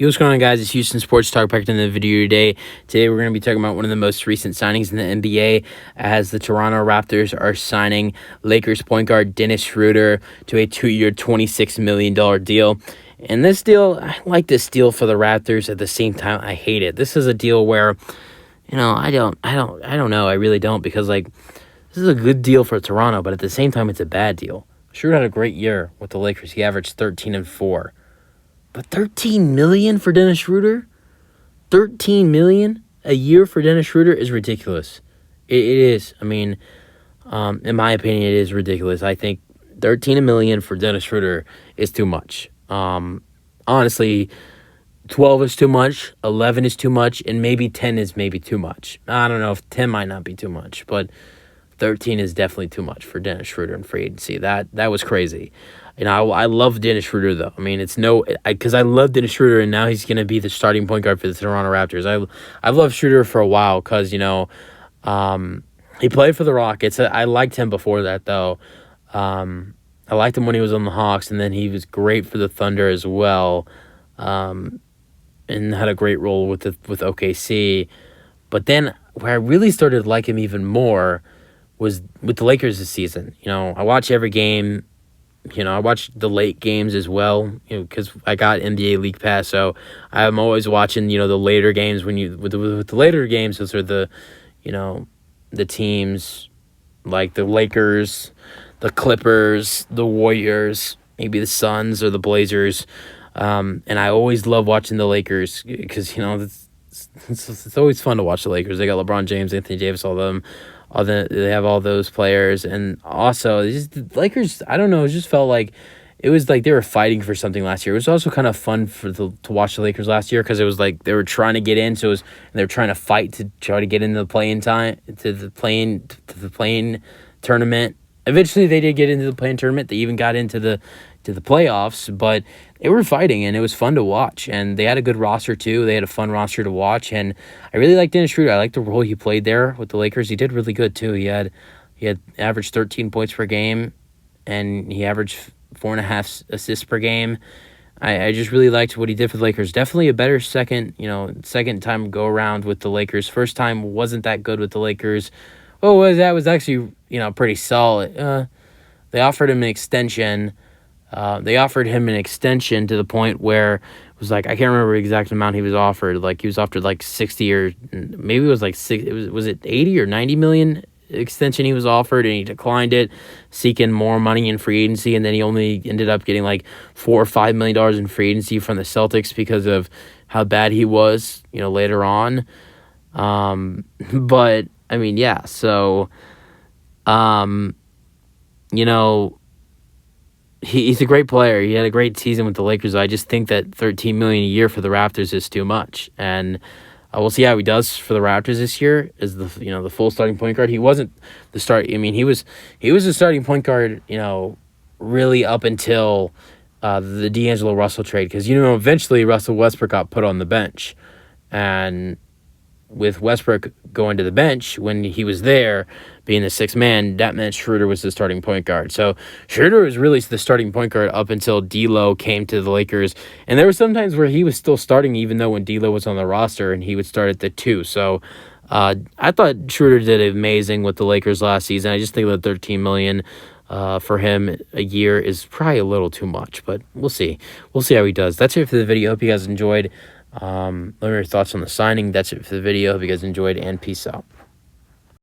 Yo, what's going on, guys? It's Houston Sports Talk back in the video today. Today, we're going to be talking about one of the most recent signings in the NBA as the Toronto Raptors are signing Lakers point guard Dennis Schroder to a 2-year, $26 million deal. And this deal, I like this deal for the Raptors. At the same time, I hate it. This is a deal where, I don't know. I really don't, because this is a good deal for Toronto, but at the same time, it's a bad deal. Schroder had a great year with the Lakers. He averaged 13-4. But $13 million for Dennis Schroder? $13 million a year for Dennis Schroder is ridiculous. It is. I mean, in my opinion, it is ridiculous. I think $13 million for Dennis Schroder is too much. Honestly, 12 is too much, 11 is too much, and maybe 10 is maybe too much. I don't know if 10 might not be too much, but 13 is definitely too much for Dennis Schroder in free agency. That was crazy. I love Dennis Schroder, though. I mean, because I love Dennis Schroder, and now he's going to be the starting point guard for the Toronto Raptors. I've loved Schroder for a while because, he played for the Rockets. I liked him before that, though. I liked him when he was on the Hawks, and then he was great for the Thunder as well, and had a great role with OKC. But then where I really started to like him even more was with the Lakers this season. I watch every game. I watch the late games as well, because I got NBA League Pass, so I'm always watching, the later games. With the later games, those are the teams like the Lakers, the Clippers, the Warriors, maybe the Suns or the Blazers, and I always love watching the Lakers because it's always fun to watch the Lakers. They got LeBron James, Anthony Davis, all of them. They have all those players, and also the Lakers. I don't know. It just felt like it was like they were fighting for something last year. It was also kind of fun to watch the Lakers last year because it was like they were trying to get in. And they were trying to fight to try to get into the play-in tournament. Eventually, they did get into the play-in tournament. They even got into the playoffs, but they were fighting, and it was fun to watch. And they had a good roster too. They had a fun roster to watch, and I really liked Dennis Schroder. I liked the role he played there with the Lakers. He did really good too. He had averaged 13 points per game, and he averaged 4.5 assists per game. I just really liked what he did for the Lakers. Definitely a better second time go around with the Lakers. First time wasn't that good with the Lakers. That was actually pretty solid. They offered him an extension. To the point where it was like, I can't remember the exact amount he was offered. Like he was offered like 60 or maybe it was like was it 80 or 90 million extension he was offered, and he declined it, seeking more money in free agency, and then he only ended up getting like $4 or $5 million in free agency from the Celtics because of how bad he was, later on. But I mean, yeah. So, he's a great player. He had a great season with the Lakers. I just think that $13 million a year for the Raptors is too much, and we'll see how he does for the Raptors this year as the full starting point guard. He wasn't the start. I mean, he was the starting point guard. Really up until the D'Angelo Russell trade, because eventually Russell Westbrook got put on the bench, and with Westbrook going to the bench when he was there, being the sixth man, that meant Schroder was the starting point guard. So Schroder was really the starting point guard up until D'Lo came to the Lakers. And there were some times where he was still starting, even though when D'Lo was on the roster, and he would start at the 2. So I thought Schroder did amazing with the Lakers last season. I just think that $13 million for him a year is probably a little too much, but we'll see. We'll see how he does. That's it for the video. Hope you guys enjoyed. Let me know your thoughts on the signing. That's it for the video. Hope you guys enjoyed, and peace out.